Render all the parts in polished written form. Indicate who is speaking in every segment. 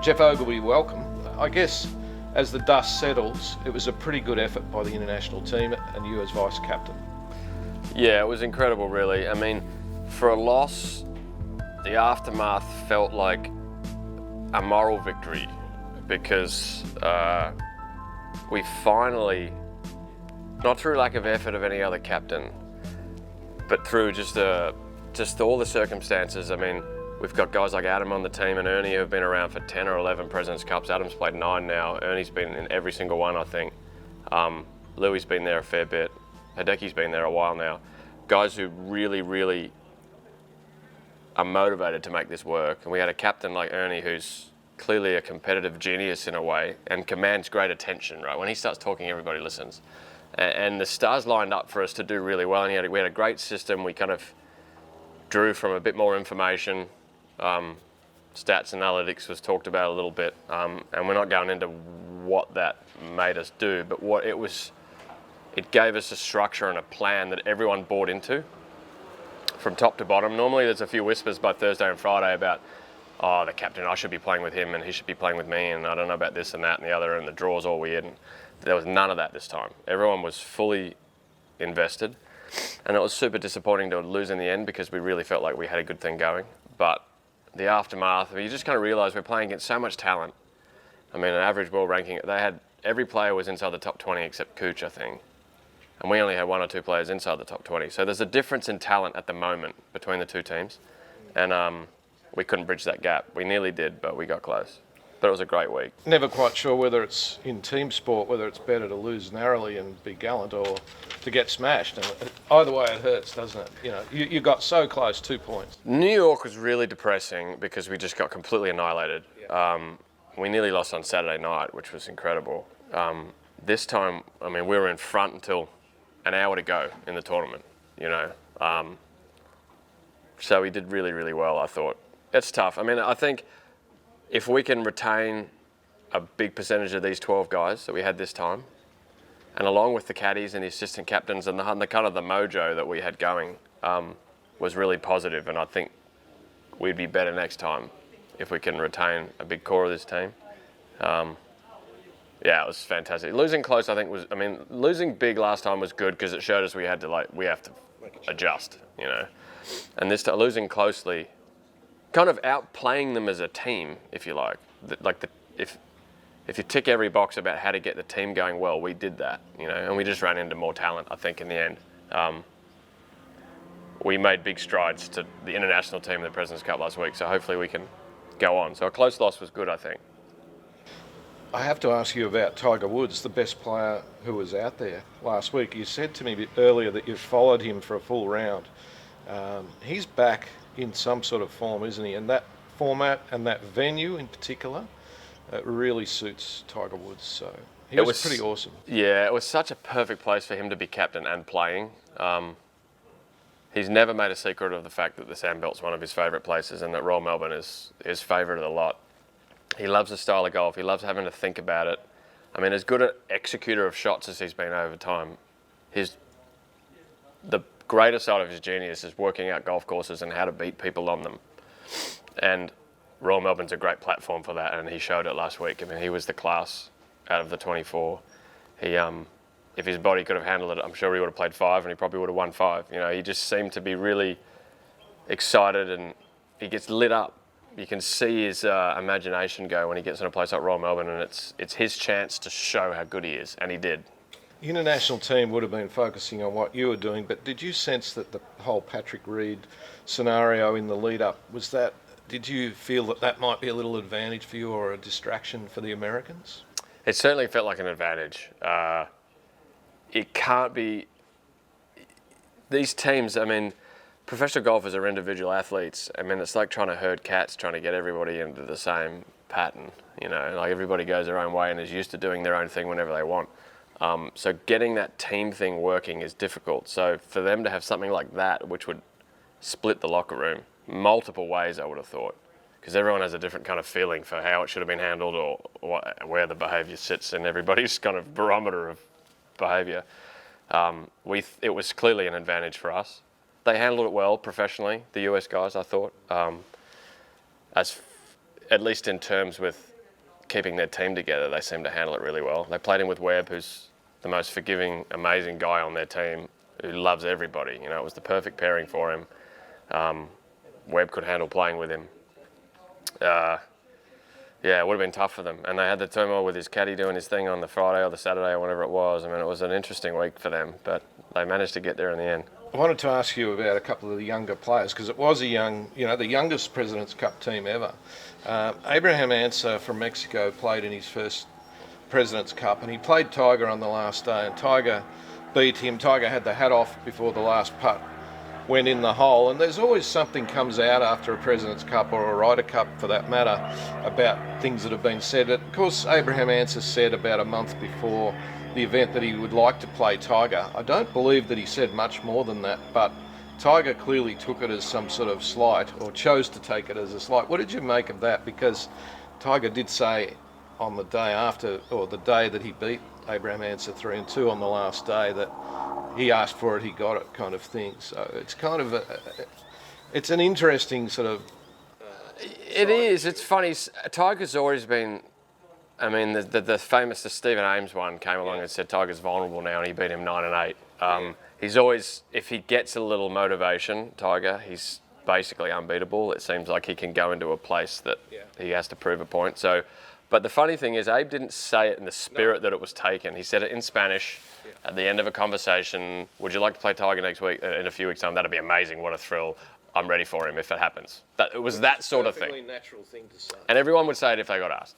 Speaker 1: Geoff Ogilvy, welcome. I guess as the dust settles, it was a pretty good effort by the international team and you as vice-captain.
Speaker 2: Yeah, it was incredible, really. I mean, for a loss, the aftermath felt like a moral victory because we finally, not through lack of effort of any other captain, but through just all the circumstances. I mean, we've got guys like Adam on the team and Ernie who've been around for 10 or 11 President's Cups. Adam's played 9 now. Ernie's been in every single one, I think. Louis been there a fair bit. Hideki's been there a while now. Guys who really, really are motivated to make this work. And we had a captain like Ernie who's clearly a competitive genius in a way and commands great attention, right? When he starts talking, everybody listens. And the stars lined up for us to do really well. And we had a great system. We kind of drew from a bit more information. Stats analytics was talked about a little bit. And we're not going into what that made us do, but it gave us a structure and a plan that everyone bought into from top to bottom. Normally there's a few whispers by Thursday and Friday about, oh, the captain, I should be playing with him and he should be playing with me and I don't know about this and that and the other and the draw's all weird. And there was none of that this time. Everyone was fully invested and it was super disappointing to lose in the end because we really felt like we had a good thing going. But the aftermath, you just kind of realise we're playing against so much talent. I mean, an average world ranking, every player was inside the top 20 except Cooch, I think. And we only had 1 or 2 players inside the top 20. So there's a difference in talent at the moment between the two teams. And we couldn't bridge that gap. We nearly did, but we got close. But it was a great week.
Speaker 1: Never quite sure whether it's in team sport, whether it's better to lose narrowly and be gallant or to get smashed. And either way it hurts, doesn't it? You know, you got so close, 2 points.
Speaker 2: New York was really depressing because we just got completely annihilated. Yeah. We nearly lost on Saturday night, which was incredible. This time, I mean, we were in front until an hour to go in the tournament, you know. So we did really, really well, I thought. It's tough. I mean, I think if we can retain a big percentage of these 12 guys that we had this time, and along with the caddies and the assistant captains and the kind of the mojo that we had going, was really positive. And I think we'd be better next time if we can retain a big core of this team. Yeah, it was fantastic. Losing close, losing big last time was good because it showed us we have to adjust, you know. And this time, losing closely, kind of outplaying them as a team, if you like. If you tick every box about how to get the team going well, we did that, you know, and we just ran into more talent, I think, in the end. We made big strides to the international team in the President's Cup last week, so hopefully we can go on. So a close loss was good, I think.
Speaker 1: I have to ask you about Tiger Woods, the best player who was out there last week. You said to me earlier that you followed him for a full round. He's back in some sort of form, isn't he? And that format and that venue in particular really suits Tiger Woods. So he was pretty awesome. Yeah,
Speaker 2: it was such a perfect place for him to be captain and playing. He's never made a secret of the fact that the Sandbelt's one of his favourite places and that Royal Melbourne is his favourite of the lot. He loves the style of golf. He loves having to think about it. I mean, as good an executor of shots as he's been over time, the greater side of his genius is working out golf courses and how to beat people on them. And Royal Melbourne's a great platform for that, and he showed it last week. I mean, he was the class out of the 24. If his body could have handled it, I'm sure he would have played 5 and he probably would have won 5. You know, he just seemed to be really excited and he gets lit up. You can see his imagination go when he gets in a place like Royal Melbourne, and it's his chance to show how good he is, and he did.
Speaker 1: The international team would have been focusing on what you were doing, but did you sense that the whole Patrick Reed scenario in the lead-up, did you feel that might be a little advantage for you or a distraction for the Americans?
Speaker 2: It certainly felt like an advantage. It can't be... These teams, I mean... Professional golfers are individual athletes. I mean, it's like trying to herd cats, trying to get everybody into the same pattern. You know, like everybody goes their own way and is used to doing their own thing whenever they want. So getting that team thing working is difficult. So for them to have something like that, which would split the locker room multiple ways, I would have thought, because everyone has a different kind of feeling for how it should have been handled or where the behaviour sits in everybody's kind of barometer of behaviour. It was clearly an advantage for us. They handled it well professionally, the US guys, I thought, at least in terms with keeping their team together, they seem to handle it really well. They played him with Webb, who's the most forgiving, amazing guy on their team, who loves everybody. You know, it was the perfect pairing for him. Webb could handle playing with him. Yeah, it would have been tough for them. And they had the turmoil with his caddy doing his thing on the Friday or the Saturday or whatever it was. I mean, it was an interesting week for them, but they managed to get there in the end.
Speaker 1: I wanted to ask you about a couple of the younger players, because it was a young, the youngest President's Cup team ever. Abraham Ansah from Mexico played in his first President's Cup, and he played Tiger on the last day, and Tiger beat him. Tiger had the hat off before the last putt went in the hole, and there's always something comes out after a President's Cup or a Ryder Cup for that matter about things that have been said. Of course, Abraham Ansah said about a month before the event that he would like to play Tiger. I don't believe that he said much more than that, but Tiger clearly took it as some sort of slight, or chose to take it as a slight. What did you make of that? Because Tiger did say on the day after, or the day that he beat Abraham Ansah 3-2 on the last day, that he asked for it, he got it, kind of thing. So it's kind of it's an interesting sort of.
Speaker 2: It is. It's funny. Tiger's always been. I mean, the famous Stephen Ames one came along and said Tiger's vulnerable now, and he beat him 9-8. He's always, if he gets a little motivation, Tiger, he's basically unbeatable. It seems like he can go into a place that he has to prove a point. So, but the funny thing is, Abe didn't say it in the spirit that it was taken. He said it in Spanish at the end of a conversation. Would you like to play Tiger next week? In a few weeks' time, that'd be amazing. What a thrill. I'm ready for him if it happens. It was that sort of thing.
Speaker 1: Perfectly natural thing to say.
Speaker 2: And everyone would say it if they got asked.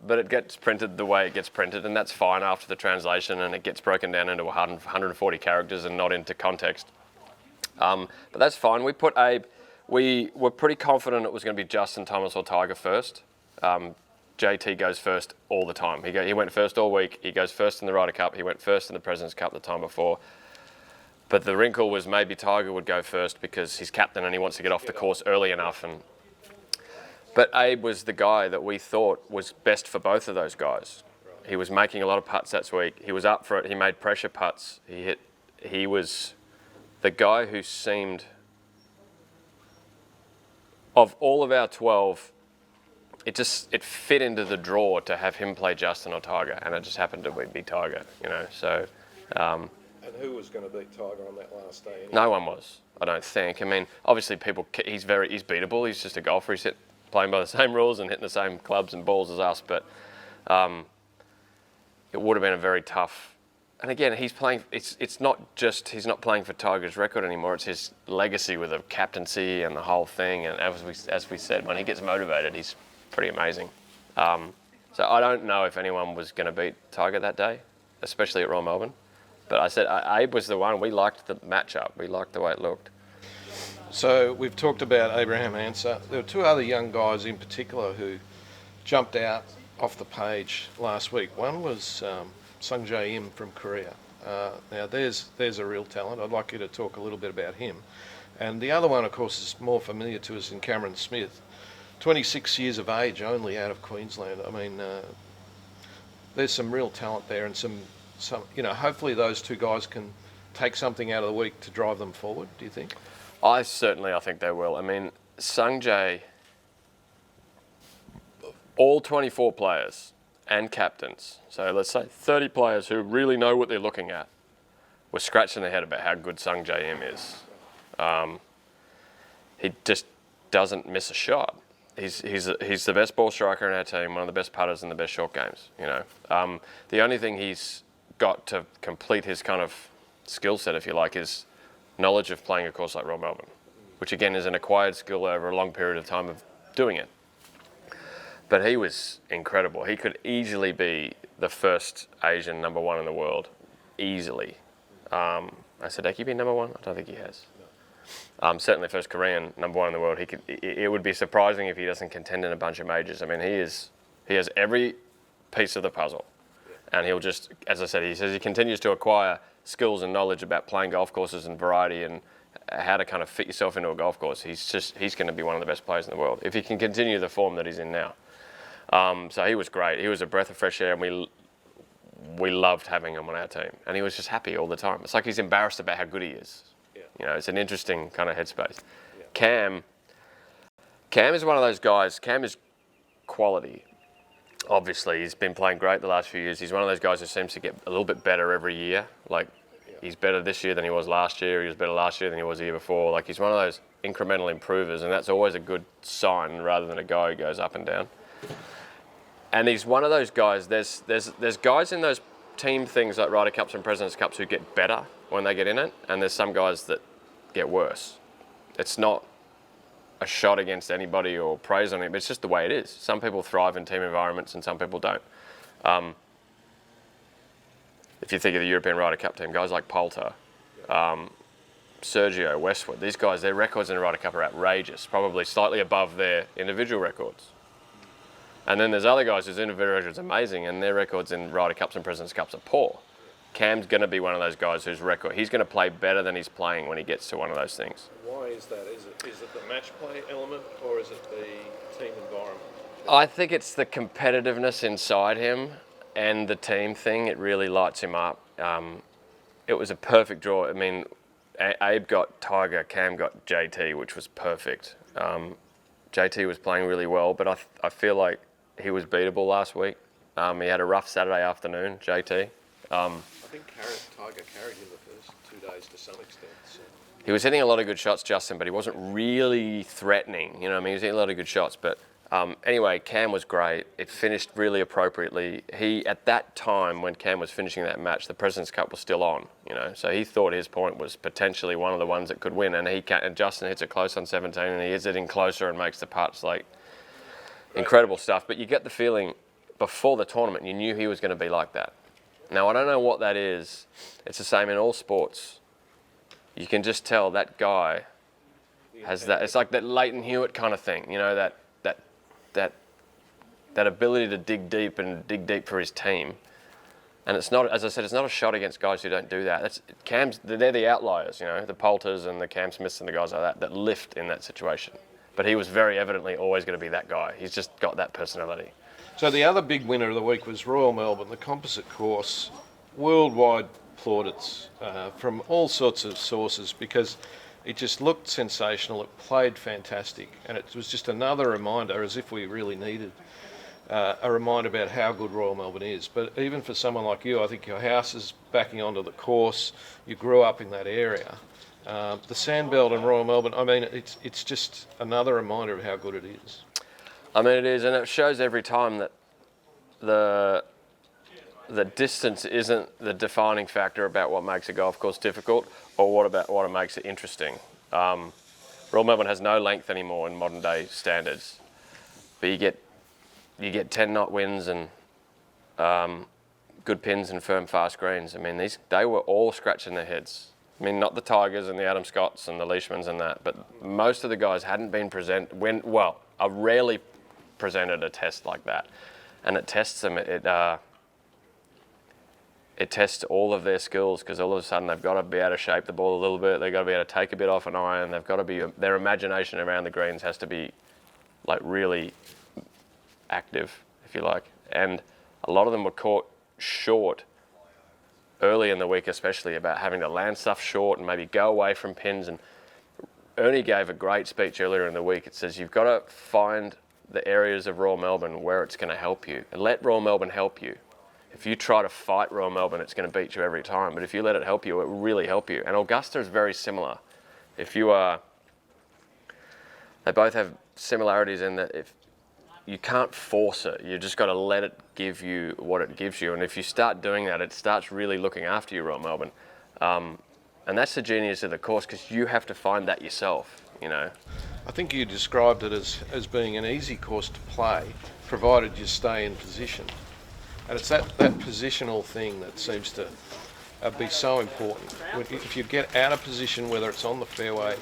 Speaker 2: But it gets printed the way it gets printed, and that's fine after the translation, and it gets broken down into 140 characters and not into context. But that's fine. We put Abe, we were pretty confident it was going to be Justin Thomas or Tiger first. JT goes first all the time. He went first all week. He goes first in the Ryder Cup. He went first in the President's Cup the time before. But the wrinkle was maybe Tiger would go first because he's captain and he wants to get off the course early enough. But Abe was the guy that we thought was best for both of those guys. He was making a lot of putts that week. He was up for it. He made pressure putts. He was the guy who seemed, of all of our 12, it fit into the draw to have him play Justin or Tiger, and it just happened to be Tiger, So.
Speaker 1: And who was going to beat Tiger on that last day? Anyway?
Speaker 2: No one was, I don't think. I mean, obviously he's beatable. He's just a golfer. He's playing by the same rules and hitting the same clubs and balls as us, but it would have been a very tough. And again, he's playing. It's not just he's not playing for Tiger's record anymore. It's his legacy with the captaincy and the whole thing. And as we said, when he gets motivated, he's pretty amazing. So I don't know if anyone was going to beat Tiger that day, especially at Royal Melbourne. But I said Abe was the one. We liked the matchup. We liked the way it looked.
Speaker 1: So we've talked about Abraham Ansah. There were two other young guys in particular who jumped out off the page last week. One was Sung Jae Im from Korea. Now there's a real talent. I'd like you to talk a little bit about him. And the other one, of course, is more familiar to us in Cameron Smith. 26 years of age only, out of Queensland. I mean, there's some real talent there, and some hopefully those two guys can take something out of the week to drive them forward, do you think?
Speaker 2: I think they will. I mean, Sung Jae, all 24 players and captains, so let's say 30 players who really know what they're looking at, were scratching their head about how good Sung Jae Im is. He just doesn't miss a shot. He's the best ball striker in our team, one of the best putters in the best short games. The only thing he's got to complete his kind of skill set, if you like, is knowledge of playing a course like Royal Melbourne, which again is an acquired skill over a long period of time of doing it. But he was incredible. He could easily be the first Asian number one in the world, easily. Has Hideki been number one? I don't think he has. Certainly first Korean number one in the world. It would be surprising if he doesn't contend in a bunch of majors. I mean, he has every piece of the puzzle. And he'll just, as I said, he says he continues to acquire skills and knowledge about playing golf courses and variety and how to kind of fit yourself into a golf course. He's going to be one of the best players in the world if he can continue the form that he's in now. So he was great. He was a breath of fresh air, and we loved having him on our team. And he was just happy all the time. It's like he's embarrassed about how good he is. Yeah. It's an interesting kind of headspace. Yeah. Cam is one of those guys. Cam is quality. obviously he's been playing great the last few years. He's one of those guys who seems to get a little bit better every year. Like, he's better this year than he was last year. He was better last year than he was the year before. Like, he's one of those incremental improvers, and that's always a good sign rather than a guy who goes up and down. And he's one of those guys. There's guys in those team things like Ryder Cups and Presidents Cups who get better when they get in it, and there's some guys that get worse. It's not a shot against anybody or praise on him, but it's just the way it is. Some people thrive in team environments and some people don't. If you think of the European Ryder Cup team, guys like Poulter, Sergio, Westwood, these guys, their records in the Ryder Cup are outrageous, probably slightly above their individual records. And then there's other guys whose individual records are amazing and their records in Ryder Cups and Presidents Cups are poor. Cam's going to be one of those guys whose record, he's going to play better than he's playing when he gets to one of those things.
Speaker 1: Why is that? Is it the match play element or is it the team environment?
Speaker 2: I think it's the competitiveness inside him and the team thing. It really lights him up. It was a perfect draw. I mean, Abe got Tiger, Cam got JT, which was perfect. JT was playing really well, but I feel like he was beatable last week. He had a rough Saturday afternoon, JT.
Speaker 1: I think Tiger carried him the first 2 days to some extent. So.
Speaker 2: He was hitting a lot of good shots, Justin, but he wasn't really threatening. You know what I mean? He was hitting a lot of good shots. But anyway, Cam was great. It finished really appropriately. At that time, when Cam was finishing that match, the President's Cup was still on. You know, so he thought his point was potentially one of the ones that could win. And Justin hits it close on 17, and he hits it in closer and makes the putts. Like, incredible stuff. But you get the feeling before the tournament, you knew he was going to be like that. Now, I don't know what that is. It's the same in all sports. You can just tell that guy has that. It's like that Leighton Hewitt kind of thing, you know, that ability to dig deep for his team. And it's not, as I said, it's not a shot against guys who don't do that. They're the outliers, you know, the Poulters and the Cam Smiths and the guys like that lift in that situation. But he was very evidently always going to be that guy. He's just got that personality.
Speaker 1: So the other big winner of the week was Royal Melbourne, the composite course. Worldwide plaudits from all sorts of sources because it just looked sensational. It played fantastic, and it was just another reminder, as if we really needed a reminder about how good Royal Melbourne is. But even for someone like you, I think your house is backing onto the course. You grew up in that area. The Sandbelt and Royal Melbourne, I mean, it's just another reminder of how good it is.
Speaker 2: I mean, it is, and it shows every time that the distance isn't the defining factor about what makes a golf course difficult or what it makes it interesting. Royal Melbourne has no length anymore in modern day standards, but you get 10-knot winds and good pins and firm fast greens. I mean, they were all scratching their heads. I mean, not the Tigers and the Adam Scotts and the Leishmans and that, but most of the guys hadn't been are rarely presented a test like that, and it tests them. It tests all of their skills because all of a sudden they've got to be able to shape the ball a little bit. They've got to be able to take a bit off an iron. They've got to be, their imagination around the greens has to be like really active, if you like. And a lot of them were caught short early in the week, especially about having to land stuff short and maybe go away from pins. And Ernie gave a great speech earlier in the week. It says you've got to find the areas of Royal Melbourne where it's going to help you and let Royal Melbourne help you. If you try to fight Royal Melbourne, it's going to beat you every time. But if you let it help you, it will really help you. And Augusta is very similar. They both have similarities in that if you can't force it, you just got to let it give you what it gives you. And if you start doing that, it starts really looking after you, Royal Melbourne. And that's the genius of the course because you have to find that yourself, you know.
Speaker 1: I think you described it as being an easy course to play, provided you stay in position. And it's that positional thing that seems to be so important. If you get out of position, whether it's on the fairway,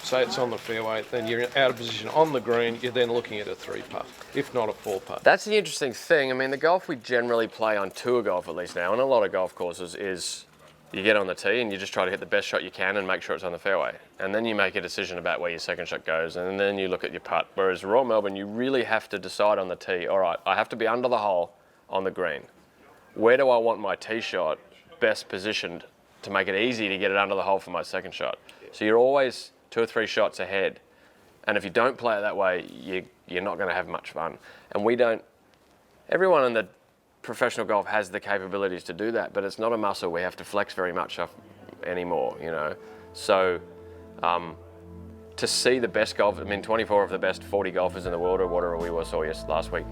Speaker 1: say it's on the fairway, then you're out of position on the green, you're then looking at a 3-putt, if not a 4-putt.
Speaker 2: That's the interesting thing. I mean, the golf we generally play on tour golf, at least now, and a lot of golf courses, is you get on the tee and you just try to hit the best shot you can and make sure it's on the fairway. And then you make a decision about where your second shot goes, and then you look at your putt. Whereas Royal Melbourne, you really have to decide on the tee, all right, I have to be under the hole on the green. Where do I want my tee shot best positioned to make it easy to get it under the hole for my second shot? So you're always 2 or 3 shots ahead. And if you don't play it that way, you're not going to have much fun. And we don't everyone in the professional golf has the capabilities to do that, but it's not a muscle we have to flex very much anymore, you know. So to see the best golf, I mean, 24 of the best 40 golfers in the world, or whatever we saw last week,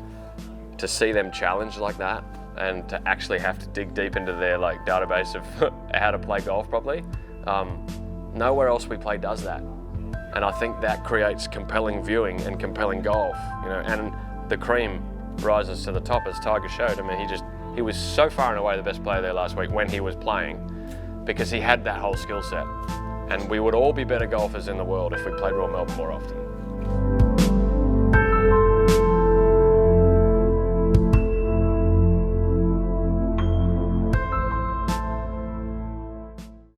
Speaker 2: to see them challenged like that, and to actually have to dig deep into their like database of how to play golf properly, nowhere else we play does that. And I think that creates compelling viewing and compelling golf, you know, and the cream rises to the top, as Tiger showed. I mean, he was so far and away the best player there last week when he was playing, because he had that whole skill set. And we would all be better golfers in the world if we played Royal Melbourne more often.